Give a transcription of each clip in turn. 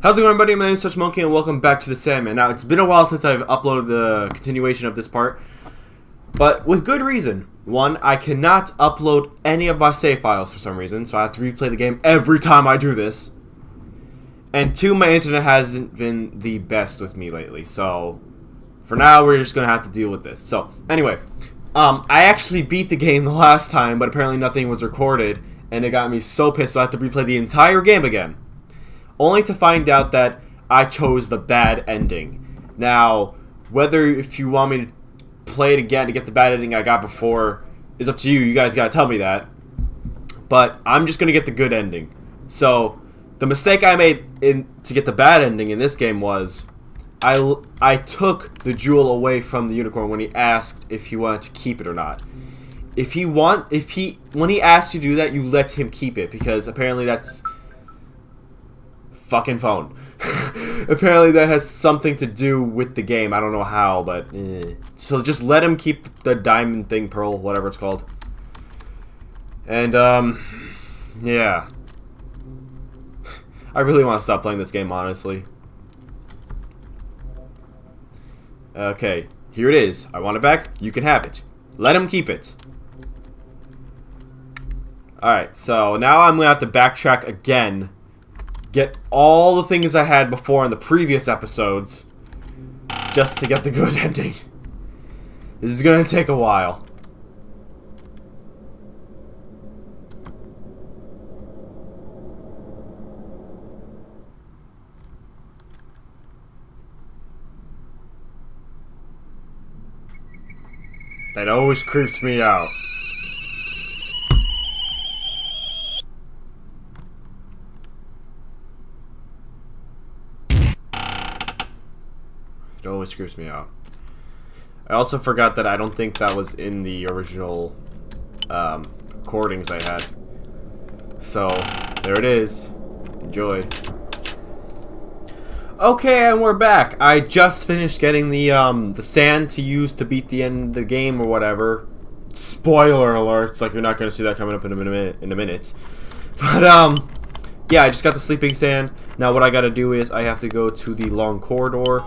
How's it going, everybody? My name is TouchtheMunkey, and welcome back to the Sandman. Now, it's been a while since I've uploaded the continuation of this part, but with good reason. One, I cannot upload any of my save files for some reason, so I have to replay the game every time I do this. And two, my internet hasn't been the best with me lately, so for now, we're just going to have to deal with this. So, anyway, I actually beat the game the last time, but apparently nothing was recorded, and it got me so pissed, so I have to replay the entire game again. Only to find out that I chose the bad ending. Now, whether if you want me to play it again to get the bad ending I got before is up to you. You guys gotta tell me that. But I'm just gonna get the good ending. So, the mistake I made to get the bad ending in this game was I took the jewel away from the unicorn when he asked if he wanted to keep it or not. When he asked you to do that, you let him keep it because apparently that's fucking phone. Apparently that has something to do with the game. I don't know how, but so just let him keep the diamond thing, pearl, whatever it's called. And yeah. I really want to stop playing this game, honestly. Okay, here it is. I want it back. You can have it. Let him keep it. Alright, so now I'm gonna have to backtrack again. Get all the things I had before in the previous episodes just to get the good ending. This is gonna take a while. That always creeps me out. It always screws me out. I also forgot that I don't think that was in the original recordings I had. So, there it is. Enjoy. Okay, and we're back. I just finished getting the sand to use to beat the end of the game or whatever. Spoiler alert! It's like you're not going to see that coming up in a minute. But yeah, I just got the sleeping sand. Now what I got to do is I have to go to the long corridor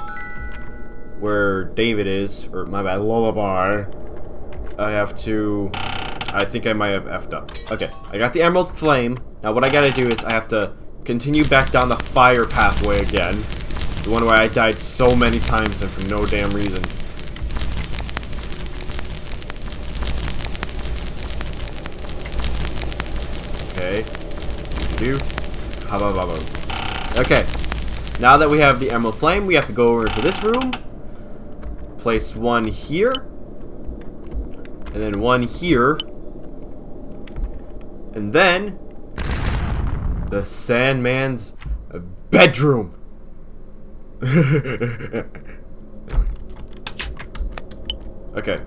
where David is, or my bad, Lullaby. I think I might have effed up. Okay, I got the emerald flame. Now what I gotta do is I have to continue back down the fire pathway again. The one where I died so many times and for no damn reason. Okay. Okay. Now that we have the emerald flame, we have to go over to this room. Place one here, and then one here, and then the Sandman's bedroom. Okay,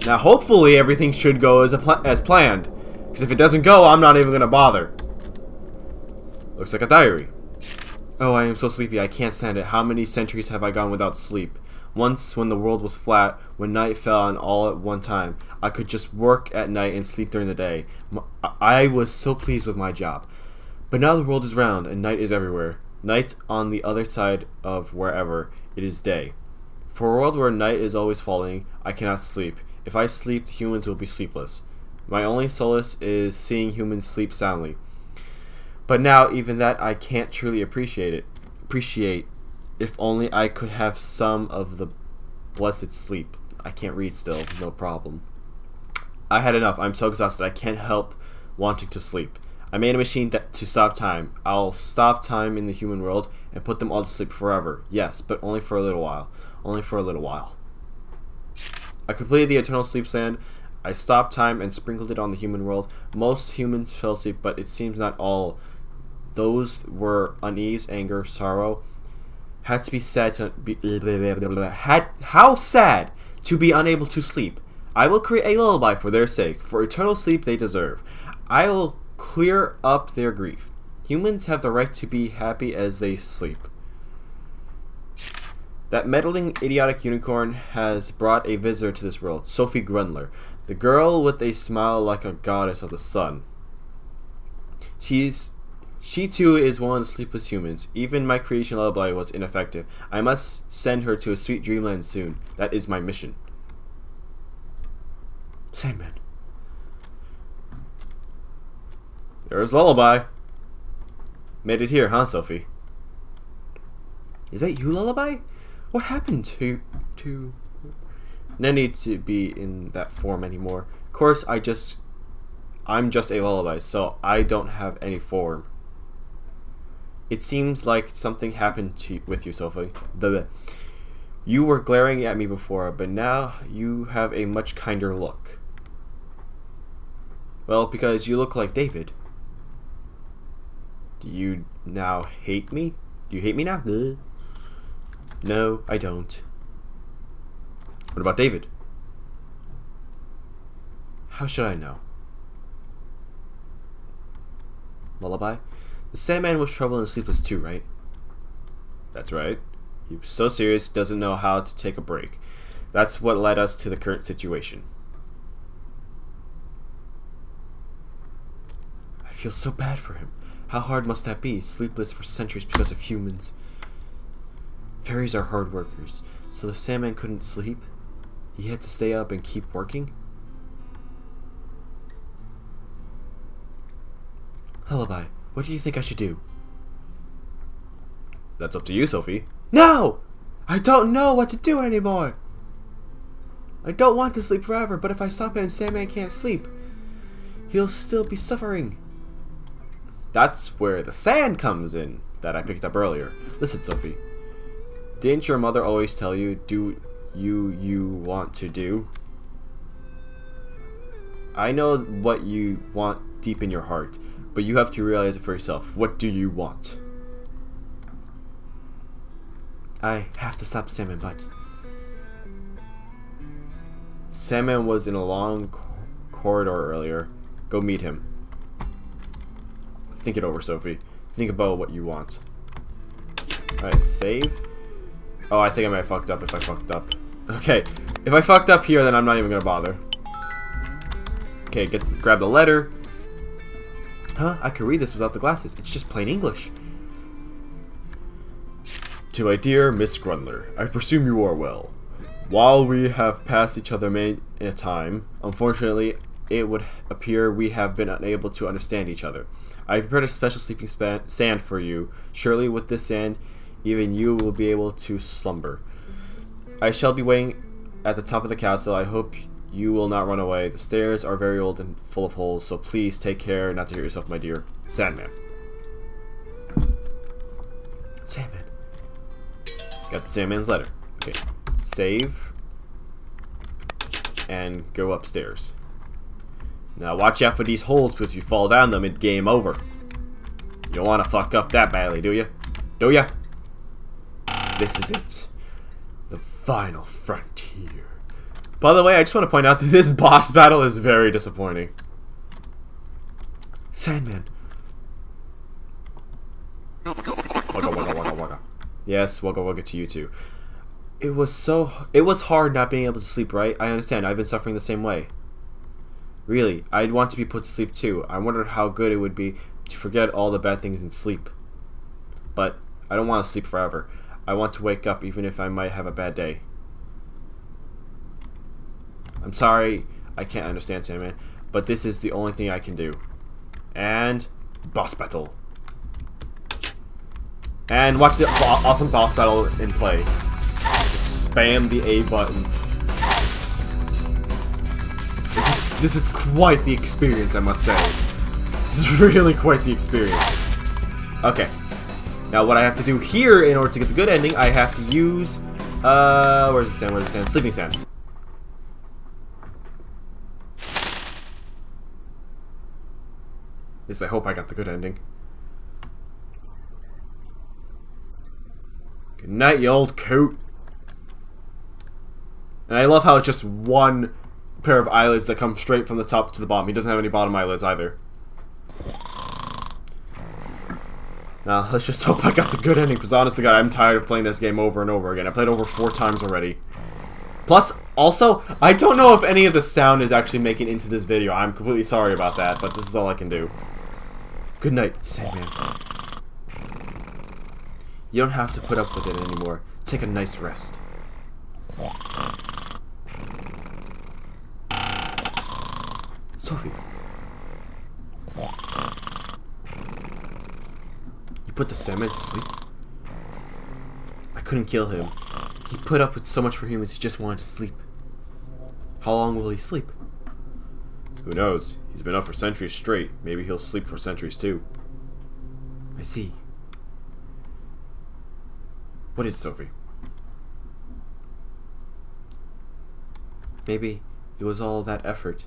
now hopefully everything should go as planned, because if it doesn't go, I'm not even gonna bother. Looks like a diary. Oh, I am so sleepy, I can't stand it. How many centuries have I gone without sleep? Once, when the world was flat, when night fell on all at one time, I could just work at night and sleep during the day. I was so pleased with my job. But now the world is round, and night is everywhere. Night on the other side of wherever it is day. For a world where night is always falling, I cannot sleep. If I sleep, humans will be sleepless. My only solace is seeing humans sleep soundly. But now, even that, I can't truly appreciate. If only I could have some of the blessed sleep. I can't read still, no problem. I had enough. I'm so exhausted I can't help wanting to sleep. I made a machine to stop time. I'll stop time in the human world and put them all to sleep forever. Yes, but only for a little while. Only for a little while. I completed the eternal sleep sand. I stopped time and sprinkled it on the human world. Most humans fell asleep, but it seems not all. Those were unease, anger, sorrow. Had to be sad to be how sad to be unable to sleep. I will create a lullaby for their sake, for eternal sleep they deserve. I will clear up their grief. Humans have the right to be happy as they sleep. That meddling, idiotic unicorn has brought a visitor to this world, Sophie Grundler, the girl with a smile like a goddess of the sun. She She too is one of the sleepless humans. Even my creation lullaby was ineffective. I must send her to a sweet dreamland soon. That is my mission. Sandman. There's lullaby. Made it here, huh, Sophie? Is that you, lullaby? What happened to... No need to be in that form anymore. Of course, I'm just a lullaby, so I don't have any form. It seems like something happened with you, Sophie. You were glaring at me before, but now you have a much kinder look. Well, because you look like David. Do you now hate me? Do you hate me now? No, I don't. What about David? How should I know? Lullaby? The Sandman was troubled and sleepless too, right? That's right. He was so serious, doesn't know how to take a break. That's what led us to the current situation. I feel so bad for him. How hard must that be? Sleepless for centuries because of humans. Fairies are hard workers, so the Sandman couldn't sleep. He had to stay up and keep working. Lullaby, what do you think I should do? That's up to you, Sophie. No! I don't know what to do anymore! I don't want to sleep forever, but if I stop it and Sandman can't sleep, he'll still be suffering. That's where the sand comes in that I picked up earlier. Listen, Sophie. Didn't your mother always tell you, do you want to do? I know what you want deep in your heart, but you have to realize it for yourself. What do you want? I have to stop Sandman, but... Sandman was in a long corridor earlier. Go meet him. Think it over, Sophie. Think about what you want. Alright, save. Oh, I think I might have fucked up if I fucked up. Okay, if I fucked up here, then I'm not even gonna bother. Okay, grab the letter. Huh? I could read this without the glasses. It's just plain English. To my dear Miss Grundler, I presume you are well. While we have passed each other many a time, unfortunately, it would appear we have been unable to understand each other. I prepared a special sleeping sand for you. Surely with this sand, even you will be able to slumber. I shall be waiting at the top of the castle. I hope you will not run away. The stairs are very old and full of holes, so please take care not to hurt yourself, my dear. Sandman. Sandman. Got the Sandman's letter. Okay. Save. And go upstairs. Now watch out for these holes, because if you fall down them, it's game over. You don't want to fuck up that badly, do you? Do ya? This is it. The final frontier. By the way, I just want to point out that this boss battle is very disappointing. Sandman. Wugga, wugga, wugga, wugga. Yes, wugga wugga to you too. It was hard not being able to sleep, right? I understand. I've been suffering the same way. Really, I'd want to be put to sleep too. I wondered how good it would be to forget all the bad things in sleep. But I don't want to sleep forever. I want to wake up even if I might have a bad day. I'm sorry I can't understand, Sandman, but this is the only thing I can do. And boss battle. And watch the awesome boss battle in play. Just spam the A button. This is quite the experience, I must say. This is really quite the experience. Okay. Now what I have to do here in order to get the good ending, I have to use where's the sand? Where's the sand? Sleeping sand. At least I hope I got the good ending. Good night, you old coot. And I love how it's just one pair of eyelids that come straight from the top to the bottom. He doesn't have any bottom eyelids either. Now, let's just hope I got the good ending, because honest to God, I'm tired of playing this game over and over again. I played it over 4 times already. Plus, also, I don't know if any of the sound is actually making it into this video. I'm completely sorry about that, but this is all I can do. Good night, Sandman. You don't have to put up with it anymore. Take a nice rest. Sophie. You put the Sandman to sleep? I couldn't kill him. He put up with so much for humans, he just wanted to sleep. How long will he sleep? Who knows? He's been up for centuries straight. Maybe he'll sleep for centuries too. I see. What is Sophie? Maybe it was all that effort.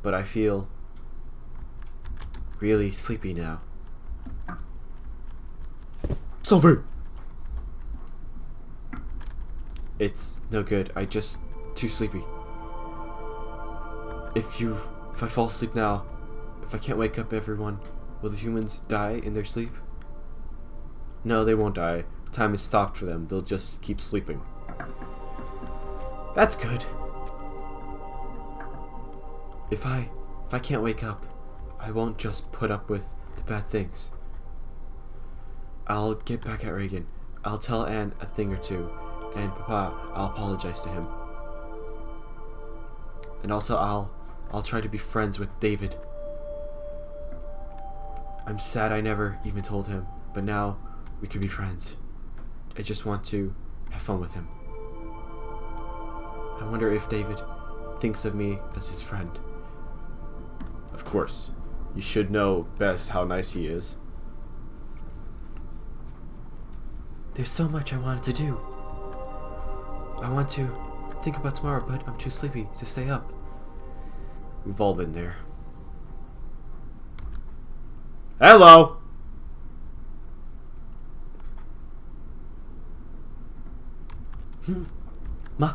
But I feel really sleepy now. Sophie! It's no good. I just too sleepy. If I fall asleep now, if I can't wake up everyone, will the humans die in their sleep? No, they won't die. Time is stopped for them. They'll just keep sleeping. That's good. If I can't wake up, I won't just put up with the bad things. I'll get back at Reagan. I'll tell Anne a thing or two, and Papa, I'll apologize to him. And also I'll try to be friends with David. I'm sad I never even told him, but now we can be friends. I just want to have fun with him. I wonder if David thinks of me as his friend. Of course. You should know best how nice he is. There's so much I wanted to do. I want to think about tomorrow, but I'm too sleepy to stay up. We've all been there. Hello! Ma.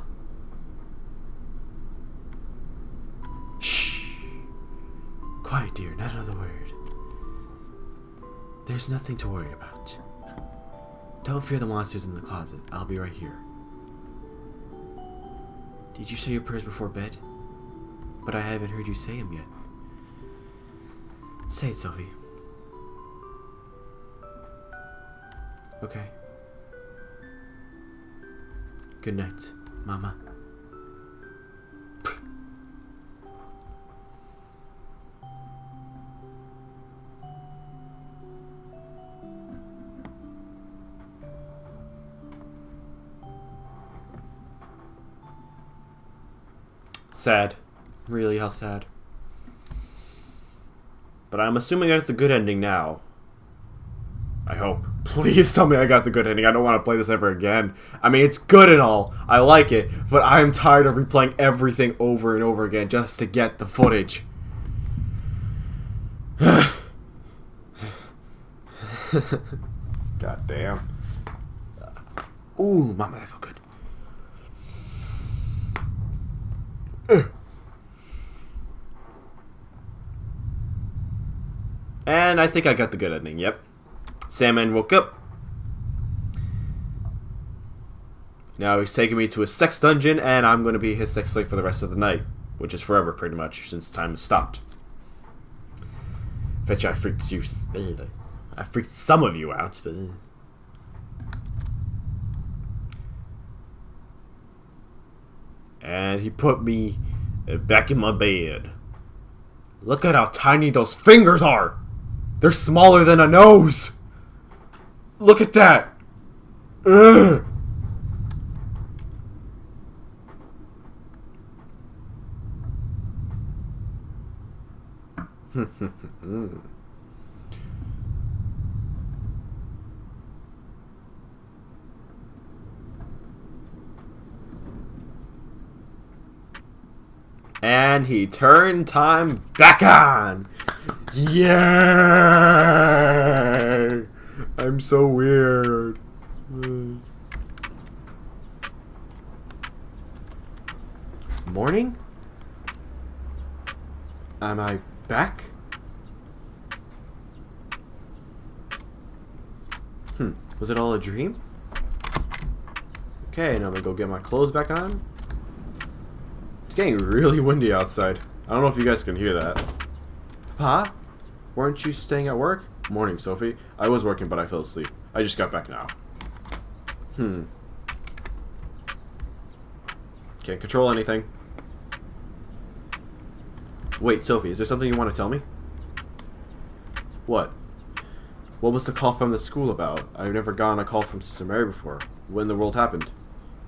Shh. Quiet, dear, not another word. There's nothing to worry about. Don't fear the monsters in the closet. I'll be right here. Did you say your prayers before bed? But I haven't heard you say them yet. Say it, Sophie. Okay. Good night, Mama. Sad. Really, how sad. But I'm assuming I got the good ending now. I hope. Please tell me I got the good ending. I don't want to play this ever again. I mean, it's good and all. I like it. But I'm tired of replaying everything over and over again just to get the footage. God damn. Ooh, mama, that felt good. And I think I got the good ending, yep. Sandman woke up. Now he's taking me to a sex dungeon, and I'm going to be his sex slave for the rest of the night. Which is forever, pretty much, since time has stopped. Bet you I freaked you... I freaked some of you out, but... And he put me back in my bed. Look at how tiny those fingers are! They're smaller than a nose! Look at that! Ugh. And he turned time back on! Yay! I'm so weird. Morning? Am I back? Was it all a dream? Okay, now I'm gonna go get my clothes back on. It's getting really windy outside. I don't know if you guys can hear that. Pa? Weren't you staying at work? Morning, Sophie. I was working, but I fell asleep. I just got back now. Can't control anything. Wait, Sophie, is there something you want to tell me? What? What was the call from the school about? I've never gotten a call from Sister Mary before. What in the world happened?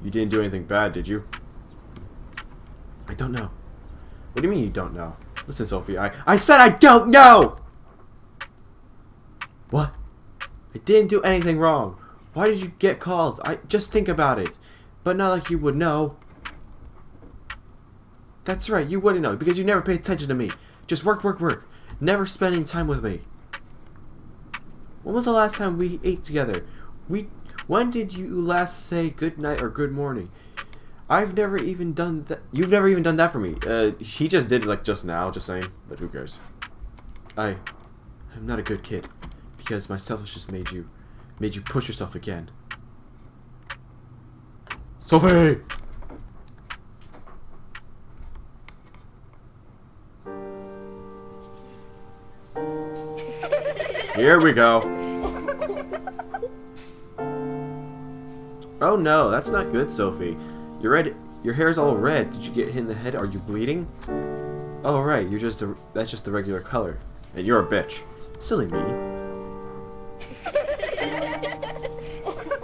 You didn't do anything bad, did you? I don't know. What do you mean you don't know? Listen, Sophie, I said I don't know! What? I didn't do anything wrong. Why did you get called? Just think about it. But not like you would know. That's right, you wouldn't know, because you never paid attention to me. Just work, work, work. Never spending time with me. When was the last time we ate together? When did you last say good night or good morning? I've never even done that. You've never even done that for me. He just did it like just now, just saying. But who cares? I'm not a good kid. Because my selfishness made you push yourself again. Sophie! Here we go. Oh no, that's not good, Sophie. Your hair's all red. Did you get hit in the head? Are you bleeding? Oh right, that's just the regular color. And you're a bitch. Silly me.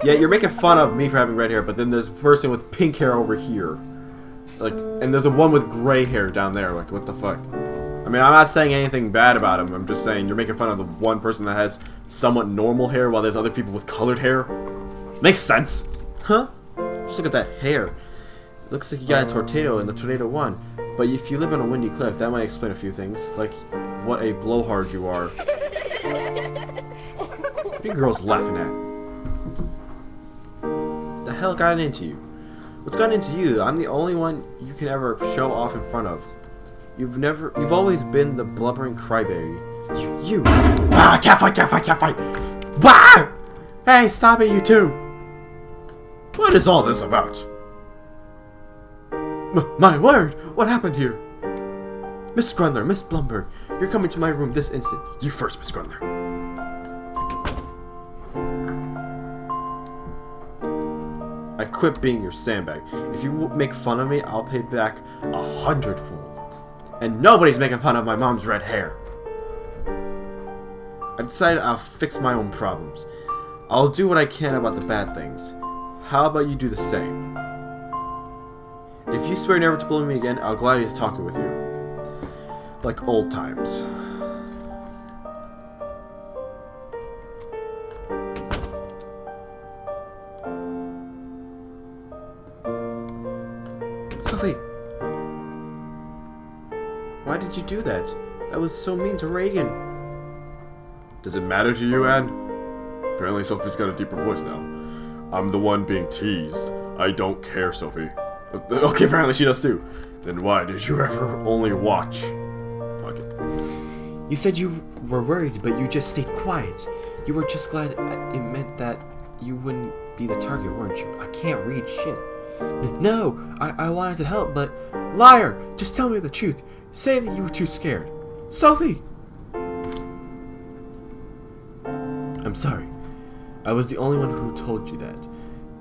Yeah, you're making fun of me for having red hair, but then there's a person with pink hair over here. Like, and there's a one with gray hair down there. Like, what the fuck? I mean, I'm not saying anything bad about him. I'm just saying you're making fun of the one person that has somewhat normal hair while there's other people with colored hair. Makes sense. Huh? Just look at that hair. It looks like you got a tornado and the tornado won. But if you live on a windy cliff, that might explain a few things. Like, what a blowhard you are. What are you girls laughing at? The hell got into you? What's gotten into you? I'm the only one you can ever show off in front of. You've always been the blubbering crybaby. You. Ah, can't fight. Bah! Hey, stop it, you two. What is all this about? My word, what happened here? Miss Grundler, Miss Blumberg, you're coming to my room this instant. You first, Miss Grundler. I quit being your sandbag. If you make fun of me, I'll pay back 100-fold. And nobody's making fun of my mom's red hair. I've decided I'll fix my own problems. I'll do what I can about the bad things. How about you do the same? If you swear never to bully me again, I'll gladly talk with you. Like old times. Sophie! Why did you do that? That was so mean to Reagan. Does it matter to you, Anne? Apparently Sophie's got a deeper voice now. I'm the one being teased. I don't care, Sophie. Okay, apparently she does too. Then why did you ever only watch? Fuck it. You said you were worried, but you just stayed quiet. You were just glad it meant that you wouldn't be the target, weren't you? I can't read shit. No, I wanted to help, but... Liar! Just tell me the truth. Say that you were too scared. Sophie! I'm sorry. I was the only one who told you that.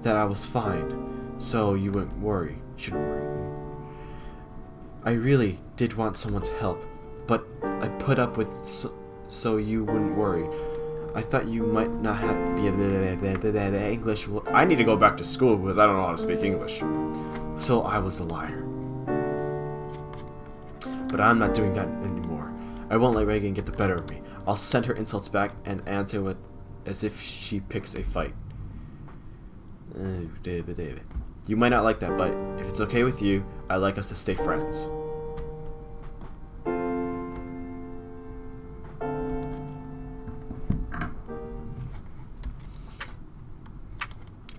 That I was fine. So you wouldn't worry. Shouldn't worry. I really did want someone to help. But I put up with so you wouldn't worry. I thought you might not have be English. I need to go back to school because I don't know how to speak English. So I was the liar. But I'm not doing that anymore. I won't let Reagan get the better of me. I'll send her insults back and answer with as if she picks a fight. You might not like that, but if it's okay with you, I'd like us to stay friends.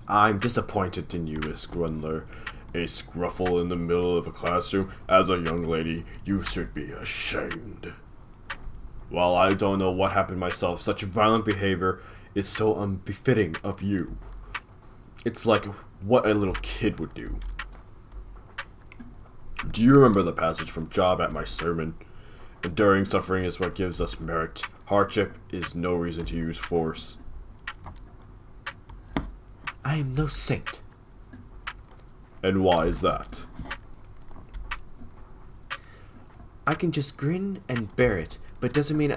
I'm disappointed in you, Miss Grundler. A scruffle in the middle of a classroom. As a young lady, you should be ashamed. While I don't know what happened myself, such violent behavior is so unbefitting of you. It's like what a little kid would do. Do you remember the passage from Job at my sermon? Enduring suffering is what gives us merit. Hardship is no reason to use force. I am no saint. And why is that? I can just grin and bear it, but it doesn't mean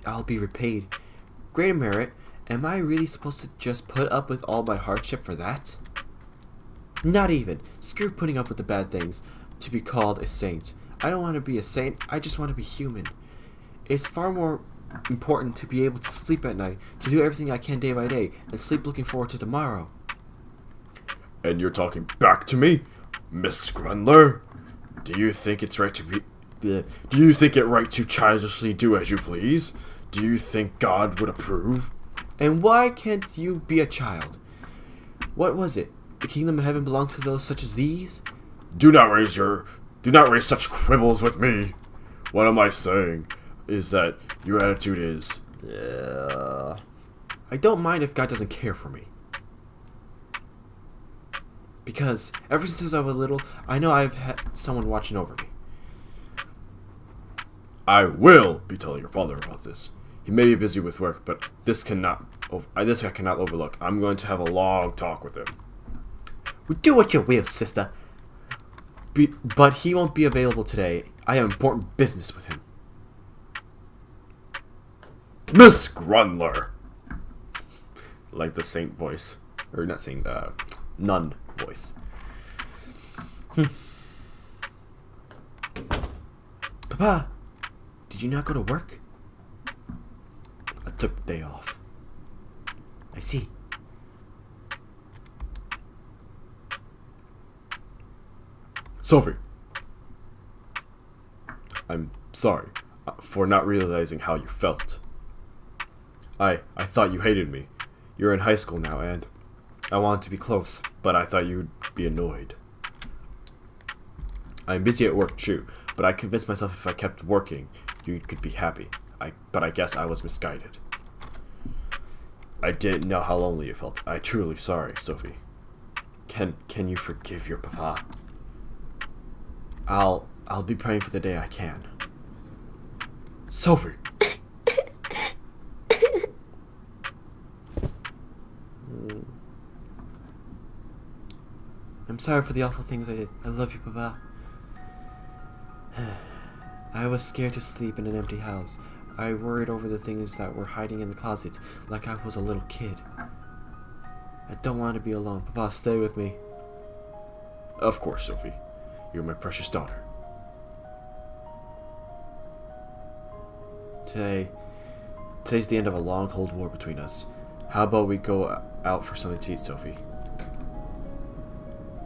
I'll be repaid. Greater merit, am I really supposed to just put up with all my hardship for that? Not even. Screw putting up with the bad things to be called a saint. I don't want to be a saint, I just want to be human. It's far more important to be able to sleep at night, to do everything I can day by day, and sleep looking forward to tomorrow. And you're talking back to me? Miss Grundler? Do you think it's right to be... Do you think it right to childishly do as you please? Do you think God would approve? And why can't you be a child? What was it? The kingdom of heaven belongs to those such as these? Do not raise such quibbles with me. What am I saying is that your attitude is... I don't mind if God doesn't care for me. Because ever since I was little, I know I've had someone watching over me. I will be telling your father about this. He may be busy with work, but this I cannot overlook. I'm going to have a long talk with him. Well, do what you will, sister. But he won't be available today. I have important business with him. Miss Grundler! Like the saint voice. Or not saint, nun voice. Papa, did you not go to work? I took the day off. I see. Sophie. I'm sorry for not realizing how you felt. I thought you hated me. You're in high school now, and I wanted to be close, but I thought you'd be annoyed. I'm busy at work too, but I convinced myself if I kept working, you could be happy. But I guess I was misguided. I didn't know how lonely you felt. I'm truly sorry, Sophie. Can you forgive your papa? I'll be praying for the day I can. Sophie! I'm sorry for the awful things I did. I love you, Papa. I was scared to sleep in an empty house. I worried over the things that were hiding in the closet, like I was a little kid. I don't want to be alone. Papa, stay with me. Of course, Sophie. You're my precious daughter. Today's the end of a long cold war between us. How about we go out for something to eat, Sophie?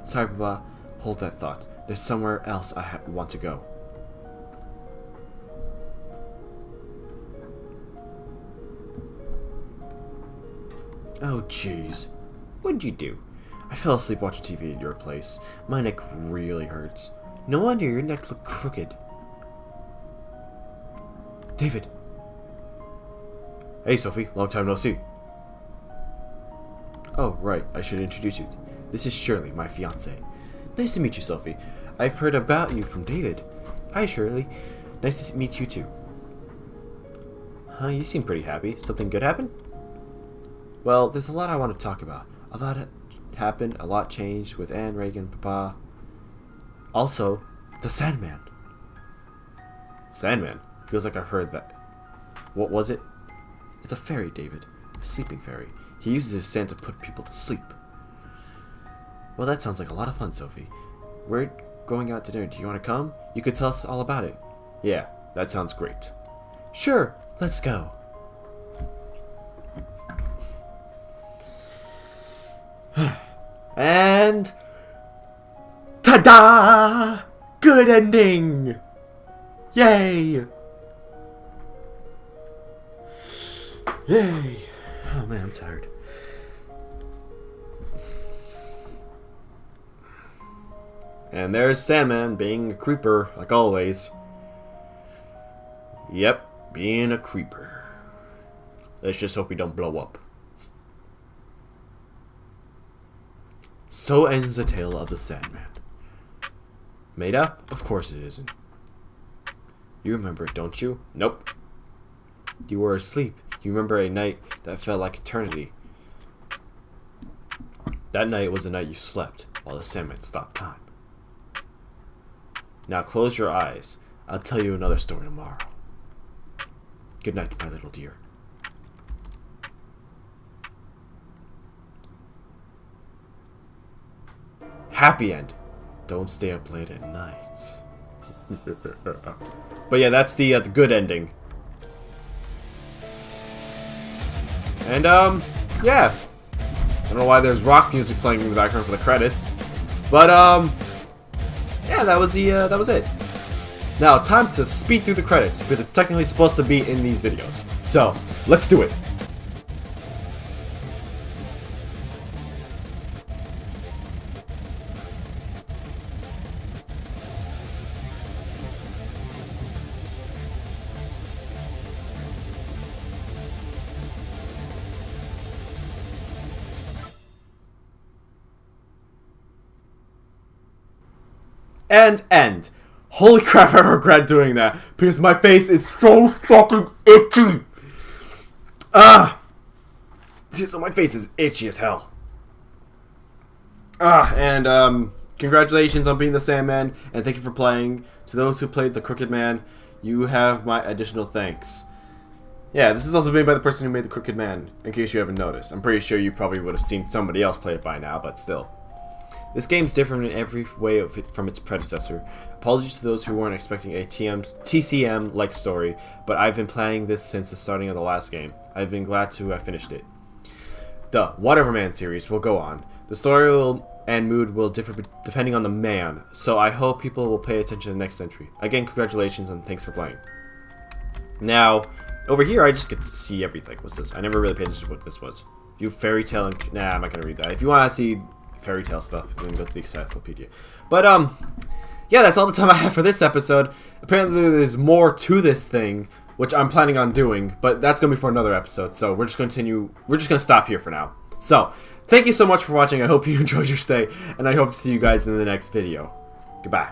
Sorry, Papa. Hold that thought. There's somewhere else I want to go. Oh, jeez. What'd you do? I fell asleep watching TV at your place. My neck really hurts. No wonder your neck looked crooked. David. Hey, Sophie. Long time no see. Oh, right. I should introduce you. This is Shirley, my fiancée. Nice to meet you, Sophie. I've heard about you from David. Hi, Shirley. Nice to meet you, too. Huh, you seem pretty happy. Something good happened? Well, there's a lot I want to talk about. A lot happened, a lot changed with Anne, Reagan, Papa. Also, the Sandman. Sandman? Feels like I've heard that. What was it? It's a fairy, David. A sleeping fairy. He uses his sand to put people to sleep. Well, that sounds like a lot of fun, Sophie. We're going out to dinner. Do you want to come? You could tell us all about it. Yeah, that sounds great. Sure, let's go. And... ta-da! Good ending! Yay! Yay! Oh man, I'm tired. And there's Sandman being a creeper, like always. Yep, being a creeper. Let's just hope we don't blow up. So ends the tale of the Sandman. Made up? Of course it isn't. You remember it, don't you? Nope. You were asleep. You remember a night that felt like eternity. That night was the night you slept while the Sandman stopped time. Now close your eyes. I'll tell you another story tomorrow. Good night, my little dear. Happy end. Don't stay up late at night. But yeah, that's the good ending. And yeah. I don't know why there's rock music playing in the background for the credits, but yeah, that was it. Now, time to speed through the credits because it's technically supposed to be in these videos. So let's do it. And end. Holy crap, I regret doing that because my face is so fucking itchy. So my face is itchy as hell. And congratulations on being the Sandman, and thank you for playing. To those who played the Crooked Man, you have my additional thanks. Yeah, this is also made by the person who made the Crooked Man, in case you haven't noticed. I'm pretty sure you probably would have seen somebody else play it by now, but still. This game's different in every way from its predecessor. Apologies to those who weren't expecting a TCM-like story, but I've been playing this since the starting of the last game. I've been glad to have finished it. The Whatever Man series will go on. The story and mood will differ depending on the man, so I hope people will pay attention to the next entry. Again, congratulations and thanks for playing. Now, over here I just get to see everything. What's this? I never really paid attention to what this was. View fairy tale and... Nah, I'm not gonna read that. If you want to see fairy tale stuff, then go to the encyclopedia. But yeah, that's all the time I have for this episode. Apparently there's more to this thing, which I'm planning on doing, but that's gonna be for another episode. So we're just gonna stop here for now. So thank you so much for watching. I hope you enjoyed your stay, and I hope to see you guys in the next video. Goodbye.